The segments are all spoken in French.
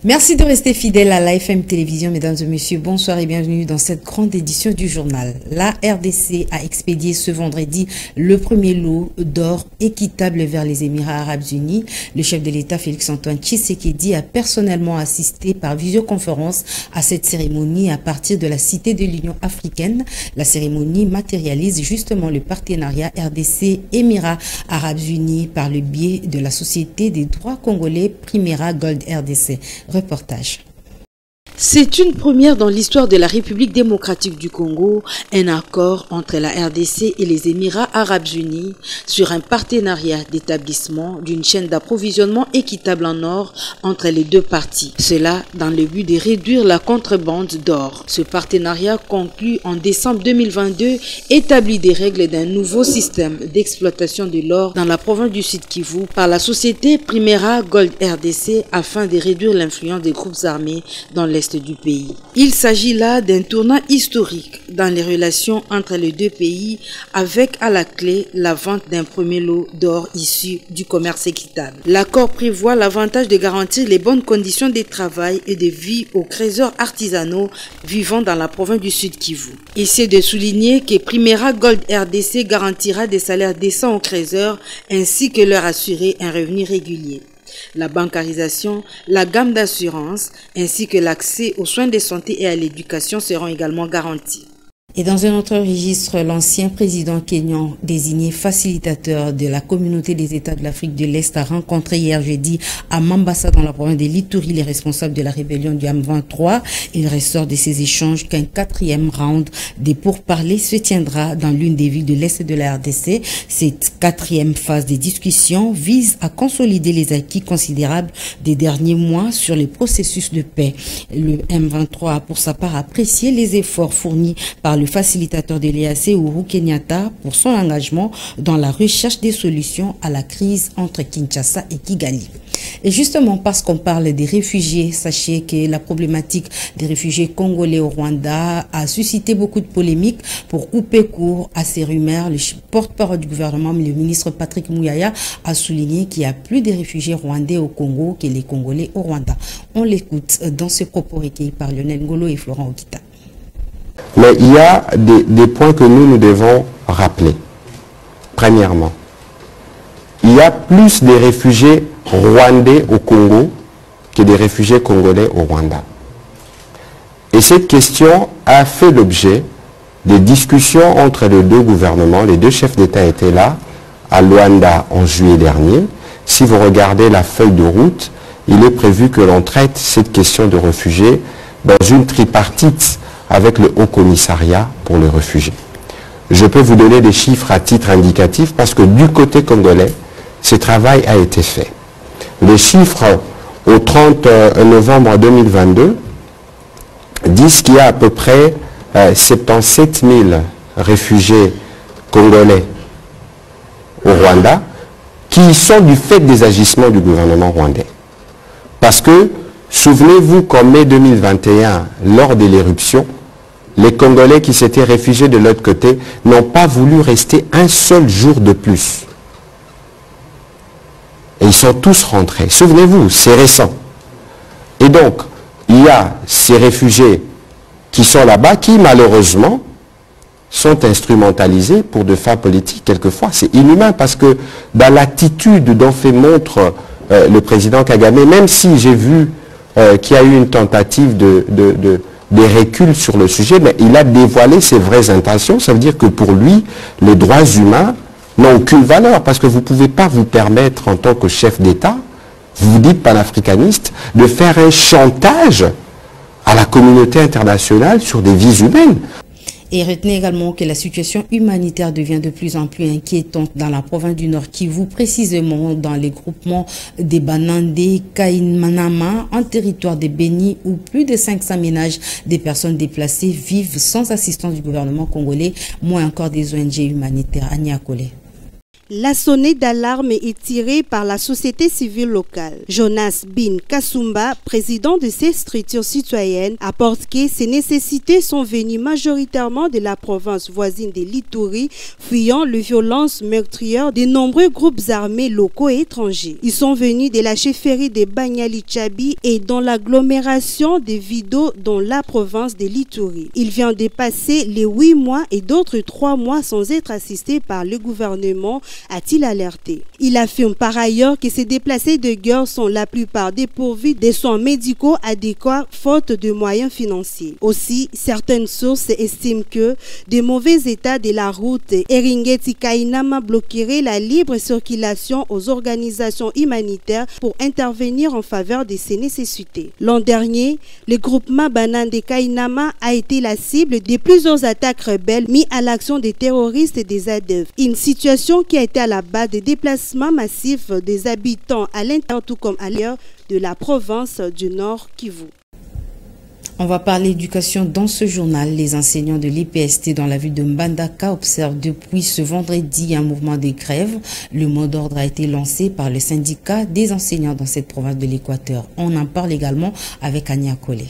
Merci de rester fidèle à l'AFM Télévision, mesdames et messieurs. Bonsoir et bienvenue dans cette grande édition du journal. La RDC a expédié ce vendredi le premier lot d'or équitable vers les Émirats Arabes Unis. Le chef de l'État, Félix-Antoine Tshisekedi, a personnellement assisté par visioconférence à cette cérémonie à partir de la Cité de l'Union africaine. La cérémonie matérialise justement le partenariat RDC-Émirats Arabes Unis par le biais de la Société des droits congolais Primera Gold RDC. Reportage. C'est une première dans l'histoire de la République démocratique du Congo, un accord entre la RDC et les Émirats Arabes Unis sur un partenariat d'établissement d'une chaîne d'approvisionnement équitable en or entre les deux parties. Cela dans le but de réduire la contrebande d'or. Ce partenariat conclu en décembre 2022 établit des règles d'un nouveau système d'exploitation de l'or dans la province du Sud Kivu par la société Primera Gold RDC afin de réduire l'influence des groupes armés dans l'Est du pays. Il s'agit là d'un tournant historique dans les relations entre les deux pays avec à la clé la vente d'un premier lot d'or issu du commerce équitable. L'accord prévoit l'avantage de garantir les bonnes conditions de travail et de vie aux créateurs artisanaux vivant dans la province du Sud Kivu. Il s'est de souligner que Primera Gold RDC garantira des salaires décents aux créateurs ainsi que leur assurer un revenu régulier. La bancarisation, la gamme d'assurance ainsi que l'accès aux soins de santé et à l'éducation seront également garantis. Et dans un autre registre, l'ancien président kényan désigné facilitateur de la communauté des États de l'Afrique de l'Est a rencontré hier jeudi à Mambasa dans la province de l'Ituri les responsables de la rébellion du M23. Il ressort de ces échanges qu'un quatrième round des pourparlers se tiendra dans l'une des villes de l'Est de la RDC. Cette quatrième phase des discussions vise à consolider les acquis considérables des derniers mois sur les processus de paix. Le M23 a pour sa part apprécié les efforts fournis par le facilitateur de l'EAC, Uhuru Kenyatta, pour son engagement dans la recherche des solutions à la crise entre Kinshasa et Kigali. Et justement, parce qu'on parle des réfugiés, sachez que la problématique des réfugiés congolais au Rwanda a suscité beaucoup de polémiques. Pour couper court à ces rumeurs, le porte-parole du gouvernement, le ministre Patrick Muyaya, a souligné qu'il y a plus de réfugiés rwandais au Congo que les Congolais au Rwanda. On l'écoute dans ce propos recueilli par Lionel Ngolo et Florent Okita. Mais il y a des points que nous devons rappeler. Premièrement, il y a plus de réfugiés rwandais au Congo que des réfugiés congolais au Rwanda. Et cette question a fait l'objet des discussions entre les deux gouvernements. Les deux chefs d'État étaient là, à Luanda en juillet dernier. Si vous regardez la feuille de route, il est prévu que l'on traite cette question de réfugiés dans une tripartite avec le Haut Commissariat pour les réfugiés. Je peux vous donner des chiffres à titre indicatif parce que du côté congolais, ce travail a été fait. Les chiffres au 30 novembre 2022 disent qu'il y a à peu près 77 000 réfugiés congolais au Rwanda qui sont du fait des agissements du gouvernement rwandais. Parce que, souvenez-vous qu'en mai 2021, lors de l'éruption, les Congolais qui s'étaient réfugiés de l'autre côté n'ont pas voulu rester un seul jour de plus. Et ils sont tous rentrés. Souvenez-vous, c'est récent. Et donc, il y a ces réfugiés qui sont là-bas, qui malheureusement sont instrumentalisés pour de fins politiques. Quelquefois, c'est inhumain parce que dans l'attitude dont fait montre le président Kagame, même si j'ai vu qu'il y a eu une tentative des reculs sur le sujet, mais il a dévoilé ses vraies intentions. Ça veut dire que pour lui, les droits humains n'ont aucune valeur, parce que vous ne pouvez pas vous permettre, en tant que chef d'État, vous vous dites panafricaniste, de faire un chantage à la communauté internationale sur des vies humaines. Et retenez également que la situation humanitaire devient de plus en plus inquiétante dans la province du Nord Kivu, précisément dans les groupements des Banandé, Kainmanama, en territoire de Beni, où plus de 500 ménages des personnes déplacées vivent sans assistance du gouvernement congolais, moins encore des ONG humanitaires. Anya Kole. La sonnette d'alarme est tirée par la société civile locale. Jonas Bin Kasumba, président de ces structures citoyennes, apporte que ces nécessités sont venues majoritairement de la province voisine de l'Ituri, fuyant les violences meurtrières de nombreux groupes armés locaux et étrangers. Ils sont venus de la chefferie de Banyali Chabi et dans l'agglomération de Vido dans la province de l'Ituri. Il vient de passer les 8 mois et d'autres 3 mois sans être assistés par le gouvernement, a-t-il alerté. Il affirme par ailleurs que ces déplacés de guerre sont la plupart dépourvus de soins médicaux adéquats faute de moyens financiers. Aussi, certaines sources estiment que de mauvais états de la route Eringeti-Kainama bloquerait la libre circulation aux organisations humanitaires pour intervenir en faveur de ces nécessités. L'an dernier, le groupement Banane de Kainama a été la cible de plusieurs attaques rebelles mises à l'action des terroristes et des ADF. Une situation qui a été à la base des déplacements massifs des habitants à l'intérieur tout comme à l'ailleurs de la province du Nord Kivu. On va parler éducation dans ce journal. Les enseignants de l'IPST dans la ville de Mbandaka observent depuis ce vendredi un mouvement de grève. Le mot d'ordre a été lancé par le syndicat des enseignants dans cette province de l'Équateur. On en parle également avec Ania Kole.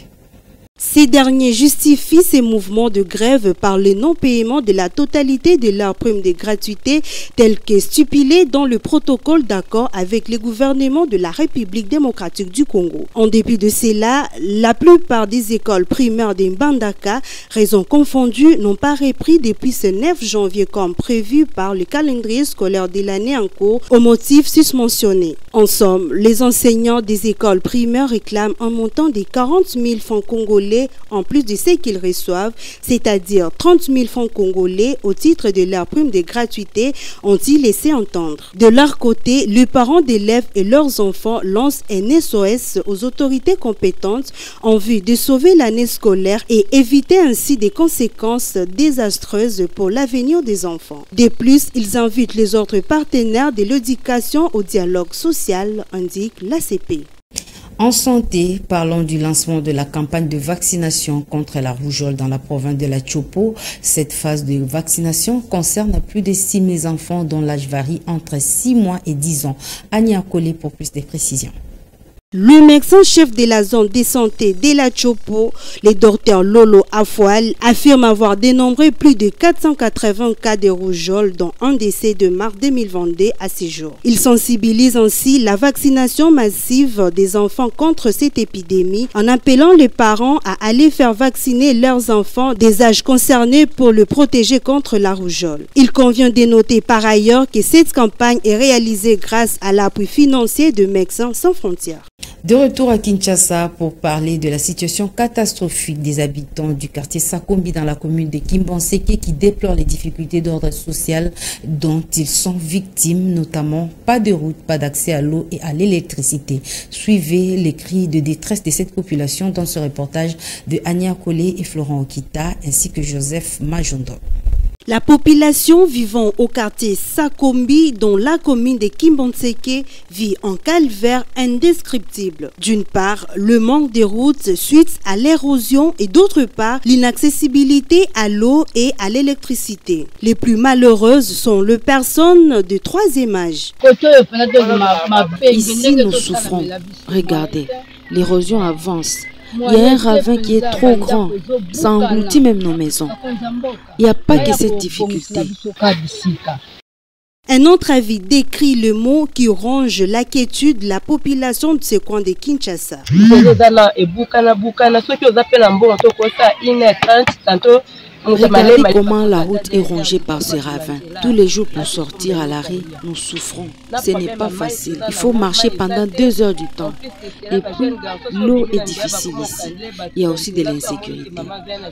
Ces derniers justifient ces mouvements de grève par le non-paiement de la totalité de leurs primes de gratuité telles que stipulées dans le protocole d'accord avec le gouvernement de la République démocratique du Congo. En dépit de cela, la plupart des écoles primaires de Mbandaka, raisons confondues, n'ont pas repris depuis ce 9 janvier comme prévu par le calendrier scolaire de l'année en cours au motif susmentionné. En somme, les enseignants des écoles primaires réclament un montant de 40 000 francs congolais en plus de ce qu'ils reçoivent, c'est-à-dire 30 000 francs congolais au titre de leur prime de gratuité, ont-ils laissé entendre. De leur côté, les parents d'élèves et leurs enfants lancent un SOS aux autorités compétentes en vue de sauver l'année scolaire et éviter ainsi des conséquences désastreuses pour l'avenir des enfants. De plus, ils invitent les autres partenaires de l'éducation au dialogue social, indique l'ACP. En santé, parlons du lancement de la campagne de vaccination contre la rougeole dans la province de la Chopo. Cette phase de vaccination concerne plus de 6 000 enfants dont l'âge varie entre 6 mois et 10 ans. Ania Kole pour plus de précisions. Le médecin-chef de la zone de santé de la Chopo, le docteur Lolo Afoual, affirme avoir dénombré plus de 480 cas de rougeole, dont un décès de mars 2022 à ce jour. Il sensibilise ainsi la vaccination massive des enfants contre cette épidémie en appelant les parents à aller faire vacciner leurs enfants des âges concernés pour le protéger contre la rougeole. Il convient de noter par ailleurs que cette campagne est réalisée grâce à l'appui financier de Médecins sans frontières. De retour à Kinshasa pour parler de la situation catastrophique des habitants du quartier Sakombi dans la commune de Kimbanseke qui déplorent les difficultés d'ordre social dont ils sont victimes, notamment pas de route, pas d'accès à l'eau et à l'électricité. Suivez les cris de détresse de cette population dans ce reportage de Ania Kole et Florent Okita ainsi que Joseph Majondo. La population vivant au quartier Sakombi, dans la commune de Kimbanseke, vit en calvaire indescriptible. D'une part, le manque de routes suite à l'érosion et d'autre part, l'inaccessibilité à l'eau et à l'électricité. Les plus malheureuses sont les personnes de troisième âge. Ici, nous souffrons. Regardez, l'érosion avance. Il y a un ravin qui est trop grand, ça engloutit même nos maisons. Il n'y a pas que cette difficulté. Un autre avis décrit le mot qui ronge l'inquiétude de la population de ce coin de Kinshasa. Regardez comment la route est rongée par ce ravin. Tous les jours pour sortir à l'arrêt, nous souffrons. Ce n'est pas facile. Il faut marcher pendant 2 heures du temps. Et puis, l'eau est difficile ici. Il y a aussi de l'insécurité.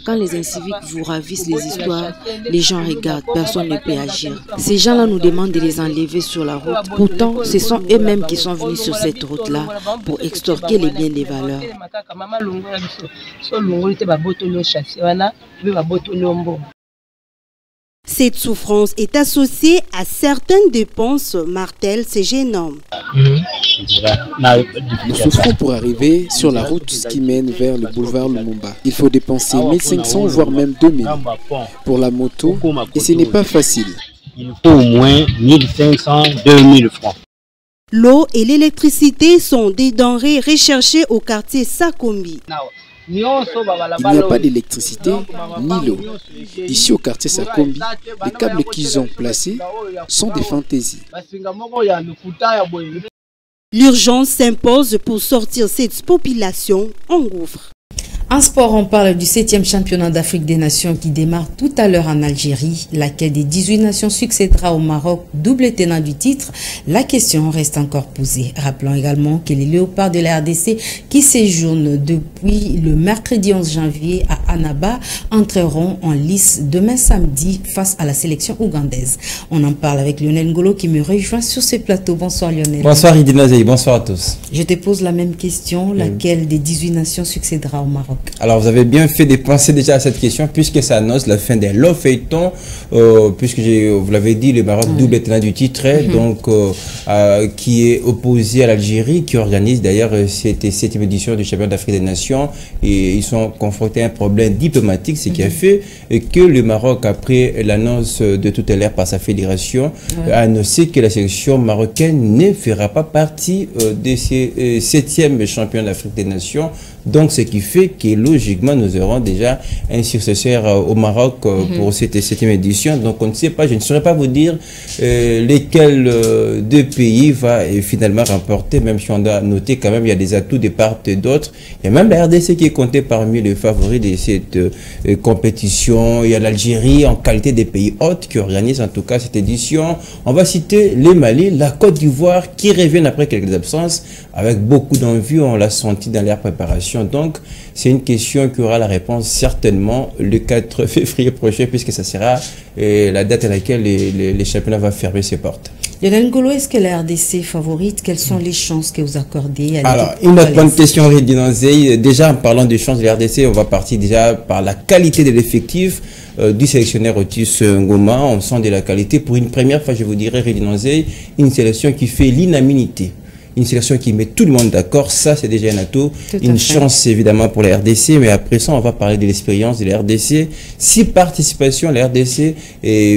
Quand les inciviques vous ravissent les histoires, les gens regardent, personne ne peut agir. Ces gens-là nous demandent de les enlever sur la route. Pourtant, ce sont eux-mêmes qui sont venus sur cette route-là pour extorquer les biens des valeurs. Cette souffrance est associée à certaines dépenses, martèle ces jeunes hommes. Nous souffrons pour arriver sur la route qui mène vers le boulevard Lumumba. Il faut dépenser 1500 voire même 2000 pour la moto et ce n'est pas facile. il faut au moins 1500, 2000 francs. L'eau et l'électricité sont des denrées recherchées au quartier Sakombi. Il n'y a pas d'électricité ni l'eau. Ici au quartier Sakombi, les câbles qu'ils ont placés sont des fantaisies. L'urgence s'impose pour sortir cette population en gouffre. En sport, on parle du 7e championnat d'Afrique des Nations qui démarre tout à l'heure en Algérie. Laquelle des 18 nations succédera au Maroc, double tenant du titre? La question reste encore posée. Rappelons également que les léopards de la RDC qui séjournent depuis le mercredi 11 janvier à Annaba entreront en lice demain samedi face à la sélection ougandaise. On en parle avec Lionel Ngolo qui me rejoint sur ce plateau. Bonsoir Lionel. Bonsoir Idina Zey, bonsoir à tous. Je te pose la même question. Laquelle des 18 nations succédera au Maroc? Alors vous avez bien fait de penser déjà à cette question puisque ça annonce la fin des longs feuilletons, puisque vous l'avez dit, le Maroc double tenant du titre, donc qui est opposé à l'Algérie, qui organise d'ailleurs cette 7e édition du championnat d'Afrique des Nations, et ils sont confrontés à un problème diplomatique, ce qui a fait que le Maroc, après l'annonce de tout à l'heure par sa fédération, a annoncé que la sélection marocaine ne fera pas partie de ces 7e championnats d'Afrique des Nations. Donc, ce qui fait que logiquement, nous aurons déjà un successeur au Maroc pour cette 7e édition. Donc, on ne sait pas, je ne saurais pas vous dire lesquels deux pays va finalement remporter, même si on doit noter quand même il y a des atouts de part et d'autre. Il y a même la RDC qui est comptée parmi les favoris de cette compétition. Il y a l'Algérie en qualité des pays hôtes qui organise en tout cas cette édition. On va citer les Mali, la Côte d'Ivoire qui reviennent après quelques absences avec beaucoup d'envie, on l'a senti dans leur préparation. Donc, c'est une question qui aura la réponse certainement le 4 février prochain, puisque ça sera la date à laquelle les championnats vont fermer ses portes. Lionel Ngolo, est-ce que la RDC est favorite? Quelles sont les chances que vous accordez à Alors, une autre bonne question, Redinanzé. Déjà, en parlant des chances de la RDC, on va partir déjà par la qualité de l'effectif du sélectionneur Otis Ngoma. On sent de la qualité. Pour une première fois, je vous dirais, Redinanzé, une sélection qui fait l'unanimité. Une sélection qui met tout le monde d'accord, ça c'est déjà un atout, une chance évidemment pour la RDC, mais après ça on va parler de l'expérience de la RDC. 6 participations, la RDC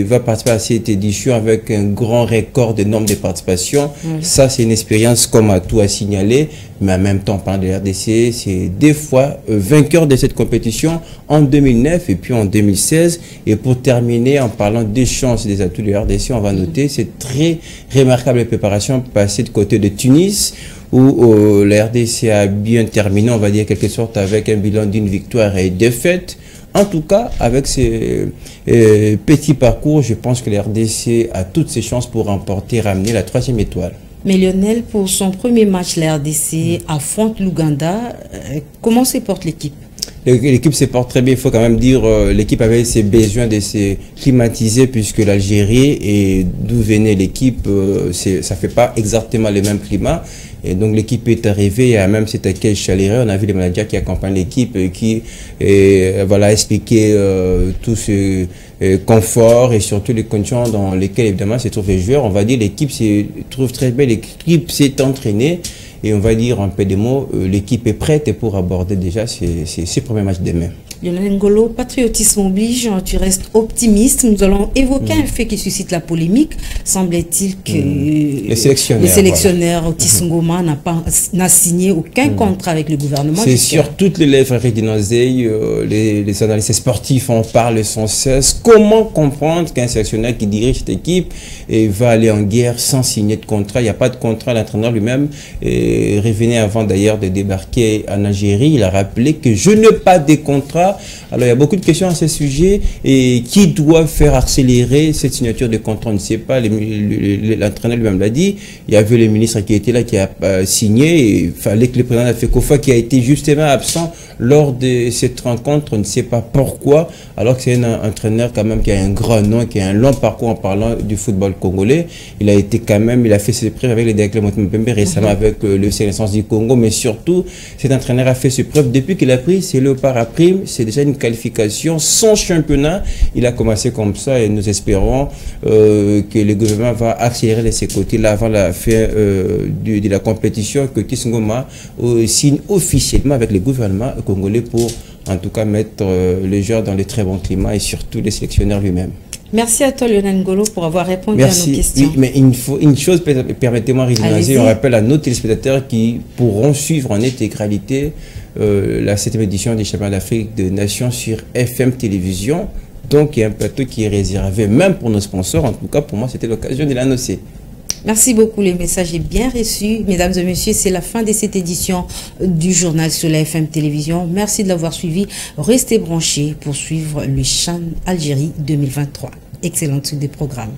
va participer à cette édition avec un grand record de nombre de participations. Ça c'est une expérience comme atout à signaler, mais en même temps en parlant de la RDC, c'est 2 fois vainqueur de cette compétition en 2009 et puis en 2016. Et pour terminer, en parlant des chances et des atouts de la RDC, on va noter cette très remarquable préparation passée de côté de Tunis, où la RDC a bien terminé, on va dire quelque sorte, avec un bilan d'une victoire et défaite. En tout cas, avec ces petits parcours, je pense que la RDC a toutes ses chances pour remporter, ramener la 3e étoile. Mais Lionel, pour son premier match, la RDC affronte l'Ouganda. Comment se porte l'équipe? L'équipe se porte très bien, il faut quand même dire, l'équipe avait ses besoins de se climatiser puisque l'Algérie et d'où venait l'équipe, ça fait pas exactement le même climat. Et donc l'équipe est arrivée à même cet accueil chaleureux. On a vu les managers qui accompagnent l'équipe qui voilà, expliquer tout ce confort et surtout les conditions dans lesquelles évidemment se trouvent les joueurs. On va dire l'équipe se trouve très bien, l'équipe s'est entraînée. Et on va dire en peu de mots, l'équipe est prête pour aborder déjà ces premiers matchs demain. Lionel Ngolo, patriotisme oblige, tu restes optimiste. Nous allons évoquer un fait qui suscite la polémique. Semble-t-il que le sélectionneur Otis Ngoma n'a signé aucun contrat avec le gouvernement. C'est sur toutes les lèvres, Redinanzé, les analystes sportifs en parlent sans cesse. Comment comprendre qu'un sélectionneur qui dirige cette équipe va aller en guerre sans signer de contrat? Il n'y a pas de contrat, l'entraîneur lui-même revenait avant d'ailleurs de débarquer en Algérie. Il a rappelé que je n'ai pas de contrat. Alors il y a beaucoup de questions à ce sujet et qui doit faire accélérer cette signature de contrat, on ne sait pas. L'entraîneur lui-même l'a dit. Il y avait le ministre qui était là qui a signé et il fallait que le président de la FECOFA qui a été justement absent lors de cette rencontre, on ne sait pas pourquoi, alors que c'est un entraîneur quand même qui a un grand nom, qui a un long parcours en parlant du football congolais. Il a été quand même, il a fait ses preuves avec les Directeurs Mpembe récemment avec le Sénat du Congo, mais surtout cet entraîneur a fait ses preuves depuis qu'il a pris ses léopards à prime. C'est déjà une qualification sans championnat. Il a commencé comme ça et nous espérons que le gouvernement va accélérer de ses côtés là avant la fin de la compétition, que Otis Ngoma signe officiellement avec le gouvernement congolais pour en tout cas mettre les joueurs dans les très bons climats et surtout les sélectionneurs lui-même. Merci à toi, Lionel Ngolo, pour avoir répondu à nos questions. Oui, mais une chose, permettez-moi, on rappelle à nos téléspectateurs qui pourront suivre en intégralité la 7e édition des Championnats d'Afrique de Nations sur FM Télévision. Donc, il y a un plateau qui est réservé, même pour nos sponsors. En tout cas, pour moi, c'était l'occasion de l'annoncer. Merci beaucoup, les messages est bien reçu. Mesdames et messieurs, c'est la fin de cette édition du journal sur la FM Télévision. Merci de l'avoir suivi. Restez branchés pour suivre le CHAN Algérie 2023. Excellente suite des programmes.